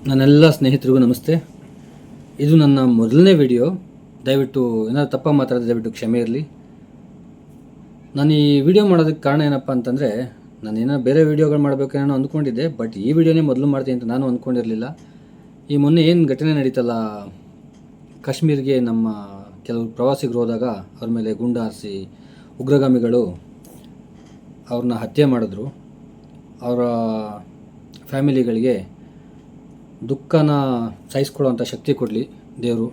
ನನ್ನೆಲ್ಲ ಸ್ನೇಹಿತರಿಗೂ ನಮಸ್ತೆ. ಇದು ನನ್ನ ಮೊದಲನೇ ವಿಡಿಯೋ. ದಯವಿಟ್ಟು ಏನಾದರೂ ತಪ್ಪಾಗಿ ಮಾತಾಡಿದ್ರೆ ದಯವಿಟ್ಟು ಕ್ಷಮೆ ಇರಲಿ. ನಾನು ಈ ವಿಡಿಯೋ ಮಾಡೋದಕ್ಕೆ ಕಾರಣ ಏನಪ್ಪ ಅಂತಂದರೆ, ನಾನೇನೋ ಬೇರೆ ವೀಡಿಯೋಗಳು ಮಾಡಬೇಕೇನೋ ಅಂದ್ಕೊಂಡಿದ್ದೆ, ಬಟ್ ಈ ವಿಡಿಯೋನೇ ಮೊದಲು ಮಾಡ್ತೀನಿ ಅಂತ ನಾನು ಅಂದ್ಕೊಂಡಿರಲಿಲ್ಲ. ಈ ಮೊನ್ನೆ ಏನು ಘಟನೆ ನಡೀತಲ್ಲ, ಕಾಶ್ಮೀರಿಗೆ ನಮ್ಮ ಕೆಲವರು ಪ್ರವಾಸಿಗರು ಹೋದಾಗ ಅವ್ರ ಮೇಲೆ ಗುಂಡು ಹಾರಿಸಿ ಉಗ್ರಗಾಮಿಗಳು ಅವ್ರನ್ನ ಹತ್ಯೆ ಮಾಡಿದ್ರು. ಅವರ ಫ್ಯಾಮಿಲಿಗಳಿಗೆ ದುಃಖನ ಸಹಿಸ್ಕೊಳ್ಳೋವಂಥ ಶಕ್ತಿ ಕೊಡಲಿ ದೇವರು.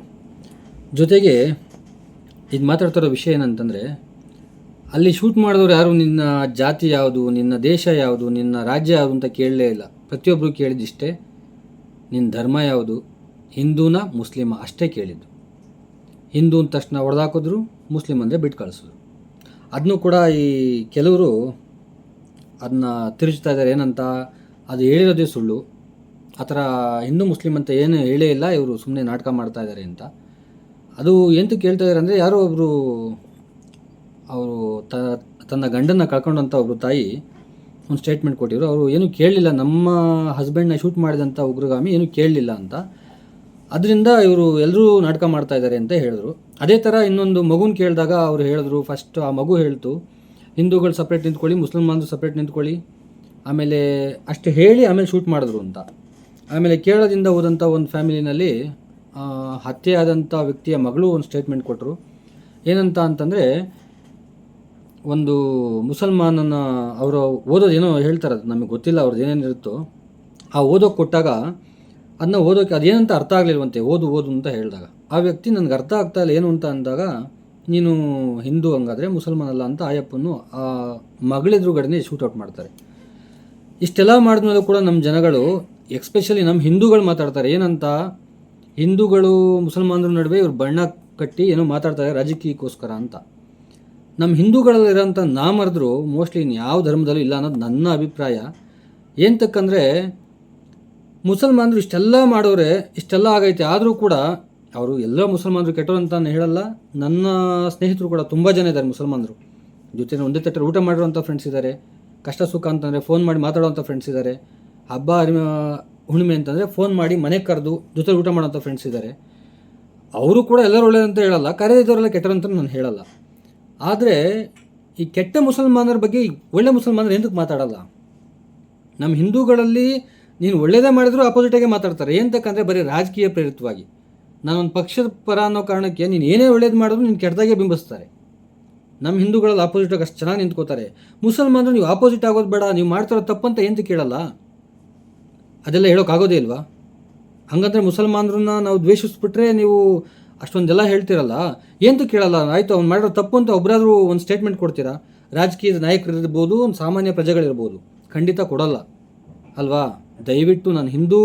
ಜೊತೆಗೆ ಇದು ಮಾತಾಡ್ತಿರೋ ವಿಷಯ ಏನಂತಂದರೆ, ಅಲ್ಲಿ ಶೂಟ್ ಮಾಡಿದವರು ಯಾರು ನಿನ್ನ ಜಾತಿ ಯಾವುದು, ನಿನ್ನ ದೇಶ ಯಾವುದು, ನಿನ್ನ ರಾಜ್ಯ ಯಾವುದು ಅಂತ ಕೇಳಲೇ ಇಲ್ಲ. ಪ್ರತಿಯೊಬ್ಬರು ಕೇಳಿದಿಷ್ಟೇ, ನಿನ್ನ ಧರ್ಮ ಯಾವುದು, ಹಿಂದೂನ ಮುಸ್ಲಿಮ ಅಷ್ಟೇ ಕೇಳಿದ್ದು. ಹಿಂದೂ ಅಂದ ತಕ್ಷಣ ಹೊಡೆದಾಕಿದ್ರು, ಮುಸ್ಲಿಮ್ ಅಂದರೆ ಬಿಟ್ಟು ಕಳಿಸಿದ್ರು. ಅದನ್ನು ಕೂಡ ಈ ಕೆಲವರು ಅದನ್ನ ತಿರುಚ್ತಾ ಇದ್ದಾರೆ. ಏನಂತ, ಅದು ಹೇಳಿರೋದೇ ಸುಳ್ಳು, ಆ ಥರ ಹಿಂದೂ ಮುಸ್ಲಿಮ್ ಅಂತ ಏನು ಹೇಳೇ ಇಲ್ಲ, ಇವರು ಸುಮ್ಮನೆ ನಾಟಕ ಮಾಡ್ತಾ ಇದ್ದಾರೆ ಅಂತ. ಅದು ಎಂತ ಕೇಳ್ತಾ ಇದ್ದಾರೆ ಅಂದರೆ, ಯಾರೋ ಒಬ್ಬರು ಅವರು ತನ್ನ ಗಂಡನ್ನು ಕಳ್ಕೊಂಡಂಥ ಒಬ್ಬರು ತಾಯಿ ಒಂದು ಸ್ಟೇಟ್ಮೆಂಟ್ ಕೊಟ್ಟಿದ್ರು. ಅವರು ಏನೂ ಕೇಳಲಿಲ್ಲ, ನಮ್ಮ ಹಸ್ಬೆಂಡ್ನ ಶೂಟ್ ಮಾಡಿದಂಥ ಉಗ್ರಗಾಮಿ ಏನೂ ಕೇಳಲಿಲ್ಲ ಅಂತ. ಅದರಿಂದ ಇವರು ಎಲ್ಲರೂ ನಾಟಕ ಮಾಡ್ತಾ ಇದ್ದಾರೆ ಅಂತ ಹೇಳಿದ್ರು. ಅದೇ ಥರ ಇನ್ನೊಂದು ಮಗುನ ಕೇಳಿದಾಗ ಅವರು ಹೇಳಿದ್ರು, ಫಸ್ಟ್ ಆ ಮಗು ಹೇಳ್ತು, ಹಿಂದೂಗಳು ಸಪ್ರೇಟ್ ನಿಂತ್ಕೊಳ್ಳಿ, ಮುಸ್ಲಿಮಾನರು ಸಪ್ರೇಟ್ ನಿಂತ್ಕೊಳ್ಳಿ, ಆಮೇಲೆ ಅಷ್ಟು ಹೇಳಿ ಆಮೇಲೆ ಶೂಟ್ ಮಾಡಿದ್ರು ಅಂತ. ಆಮೇಲೆ ಕೇರಳದಿಂದ ಹೋದಂಥ ಒಂದು ಫ್ಯಾಮಿಲಿನಲ್ಲಿ ಹತ್ಯೆ ಆದಂಥ ವ್ಯಕ್ತಿಯ ಮಗಳು ಒಂದು ಸ್ಟೇಟ್ಮೆಂಟ್ ಕೊಟ್ಟರು. ಏನಂತ ಅಂತಂದರೆ, ಒಂದು ಮುಸಲ್ಮಾನನ ಅವರು ಓದೋದೇನೋ ಹೇಳ್ತಾರೆ, ಅದು ನಮಗೆ ಗೊತ್ತಿಲ್ಲ ಅವ್ರದ್ದು ಏನೇನಿರುತ್ತೋ. ಆ ಓದೋಕ್ಕೆ ಕೊಟ್ಟಾಗ ಅದನ್ನ ಓದೋಕ್ಕೆ ಅದೇನಂತ ಅರ್ಥ ಆಗಲಿಲ್ವಂತೆ. ಓದು ಅಂತ ಹೇಳಿದಾಗ ಆ ವ್ಯಕ್ತಿ ನನಗೆ ಅರ್ಥ ಆಗ್ತಾ ಇಲ್ಲ ಏನು ಅಂತ ಅಂದಾಗ, ನೀನು ಹಿಂದೂ ಹಂಗಾದರೆ ಮುಸಲ್ಮಾನಲ್ಲ ಅಂತ ಆಯಪ್ಪನ್ನು ಆ ಮಗಳೆದುರುಗಡೆನೇ ಶೂಟೌಟ್ ಮಾಡ್ತಾರೆ. ಇಷ್ಟೆಲ್ಲ ಮಾಡಿದ್ಮೇಲೂ ಕೂಡ ನಮ್ಮ ಜನಗಳು, ಎಕ್ಸ್ಪೆಷಲಿ ನಮ್ಮ ಹಿಂದೂಗಳು ಮಾತಾಡ್ತಾರೆ ಏನಂತ, ಹಿಂದೂಗಳು ಮುಸಲ್ಮಾನರ ನಡುವೆ ಇವ್ರು ಬಣ್ಣ ಕಟ್ಟಿ ಏನೋ ಮಾತಾಡ್ತಾರೆ ರಾಜಕೀಯಕ್ಕೋಸ್ಕರ ಅಂತ. ನಮ್ಮ ಹಿಂದೂಗಳಲ್ಲಿರೋಂಥ ನಾಮರ್ದ್ರು ಮೋಸ್ಟ್ಲಿ ಯಾವ ಧರ್ಮದಲ್ಲೂ ಇಲ್ಲ ಅನ್ನೋದು ನನ್ನ ಅಭಿಪ್ರಾಯ. ಏನಂತಕ್ಕಂದರೆ, ಮುಸಲ್ಮಾನರು ಇಷ್ಟೆಲ್ಲ ಮಾಡೋರೆ, ಇಷ್ಟೆಲ್ಲ ಆಗೈತೆ, ಆದರೂ ಕೂಡ ಅವರು ಎಲ್ಲ ಮುಸಲ್ಮಾನರು ಕೆಟ್ಟರು ಅಂತ ನಾನು ಹೇಳಲ್ಲ. ನನ್ನ ಸ್ನೇಹಿತರು ಕೂಡ ತುಂಬ ಜನ ಇದ್ದಾರೆ ಮುಸಲ್ಮಾನರು, ಜೊತೆ ಒಂದೇ ತಟ್ಟೆ ಊಟ ಮಾಡಿರೋಂಥ ಫ್ರೆಂಡ್ಸ್ ಇದ್ದಾರೆ, ಕಷ್ಟ ಸುಖ ಅಂತಂದರೆ ಫೋನ್ ಮಾಡಿ ಮಾತಾಡೋವಂಥ ಫ್ರೆಂಡ್ಸ್ ಇದ್ದಾರೆ, ಹಬ್ಬ ಹುಣ್ಣಿಮೆ ಅಂತಂದರೆ ಫೋನ್ ಮಾಡಿ ಮನೆಗೆ ಕರೆದು ಜೊತೆ ಊಟ ಮಾಡೋಂಥ ಫ್ರೆಂಡ್ಸ್ ಇದ್ದಾರೆ. ಅವರು ಕೂಡ ಎಲ್ಲರೂ ಒಳ್ಳೆಯದಂತ ಹೇಳಲ್ಲ, ಕರೆದಿದ್ದವರೆಲ್ಲ ಕೆಟ್ಟರಂತ ನಾನು ಹೇಳಲ್ಲ. ಆದರೆ ಈ ಕೆಟ್ಟ ಮುಸಲ್ಮಾನರ ಬಗ್ಗೆ ಒಳ್ಳೆ ಮುಸಲ್ಮಾನರು ಎಂದಕ್ಕೆ ಮಾತಾಡಲ್ಲ? ನಮ್ಮ ಹಿಂದೂಗಳಲ್ಲಿ ನೀನು ಒಳ್ಳೆಯದೇ ಮಾಡಿದ್ರು ಅಪೋಸಿಟಾಗೆ ಮಾತಾಡ್ತಾರೆ. ಏನಂತಕ್ಕಂದರೆ ಬರೀ ರಾಜಕೀಯ ಪ್ರೇರಿತವಾಗಿ. ನಾನೊಂದು ಪಕ್ಷದ ಪರ ಅನ್ನೋ ಕಾರಣಕ್ಕೆ ನೀನು ಏನೇ ಒಳ್ಳೇದು ಮಾಡಿದ್ರು ನೀನು ಕೆಟ್ಟದಾಗೆ ಬಿಂಬಿಸ್ತಾರೆ. ನಮ್ಮ ಹಿಂದೂಗಳಲ್ಲಿ ಆಪೋಸಿಟಾಗಿ ಅಷ್ಟು ಚೆನ್ನಾಗಿ ನಿಂತ್ಕೋತಾರೆ. ಮುಸಲ್ಮಾನರು ನೀವು ಆಪೋಸಿಟ್ ಆಗೋದು ಬೇಡ, ನೀವು ಮಾಡ್ತಾರೋ ತಪ್ಪಂತ ಎಂತ ಕೇಳಲ್ಲ, ಅದೆಲ್ಲ ಹೇಳೋಕ್ಕಾಗೋದೇ ಇಲ್ವಾ? ಹಾಗಂದ್ರೆ ಮುಸಲ್ಮಾನರನ್ನ ನಾವು ದ್ವೇಷಿಸ್ಬಿಟ್ರೆ ನೀವು ಅಷ್ಟೊಂದೆಲ್ಲ ಹೇಳ್ತಿರಲ್ಲ, ಎಂತೂ ಕೇಳಲ್ಲ. ಆಯಿತು, ಅವ್ನು ಮಾಡಿರೋ ತಪ್ಪು ಅಂತ ಒಬ್ಬರಾದರೂ ಒಂದು ಸ್ಟೇಟ್ಮೆಂಟ್ ಕೊಡ್ತೀರಾ? ರಾಜಕೀಯದ ನಾಯಕರಿರ್ಬೋದು, ಒಂದು ಸಾಮಾನ್ಯ ಪ್ರಜೆಗಳಿರ್ಬೋದು, ಖಂಡಿತ ಕೊಡಲ್ಲ ಅಲ್ವಾ? ದಯವಿಟ್ಟು ನಾನು ಹಿಂದೂ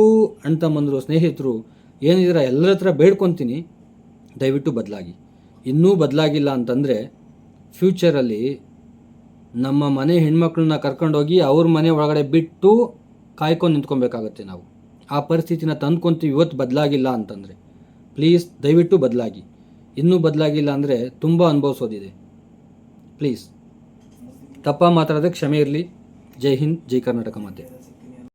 ಅಣ್ಣ ತಮ್ಮಂದರು ಸ್ನೇಹಿತರು ಏನಿದ್ದೀರ ಎಲ್ಲರ ಹತ್ರ ಬೇಡ್ಕೊತೀನಿ, ದಯವಿಟ್ಟು ಬದಲಾಗಿ. ಇನ್ನೂ ಬದಲಾಗಿಲ್ಲ ಅಂತಂದರೆ ಫ್ಯೂಚರಲ್ಲಿ ನಮ್ಮ ಮನೆ ಹೆಣ್ಮಕ್ಳನ್ನ ಕರ್ಕೊಂಡೋಗಿ ಅವ್ರ ಮನೆ ಒಳಗಡೆ ಬಿಟ್ಟು ಕಾಯ್ಕೊಂಡು ನಿಂತ್ಕೊಬೇಕಾಗತ್ತೆ ನಾವು. ಆ ಪರಿಸ್ಥಿತಿನ ತಂದ್ಕೊತೀವಿ ಇವತ್ತು ಬದಲಾಗಿಲ್ಲ ಅಂತಂದರೆ. ಪ್ಲೀಸ್ ದಯವಿಟ್ಟು ಬದಲಾಗಿ. ಇನ್ನೂ ಬದಲಾಗಿಲ್ಲ ಅಂದರೆ ತುಂಬ ಅನುಭವಿಸೋದಿದೆ. ಪ್ಲೀಸ್ ತಪ್ಪ ಮಾತಾಡೋದಕ್ಕೆ ಕ್ಷಮೆ ಇರಲಿ. ಜೈ ಹಿಂದ್, ಜೈ ಕರ್ನಾಟಕ ಮಾತೆ.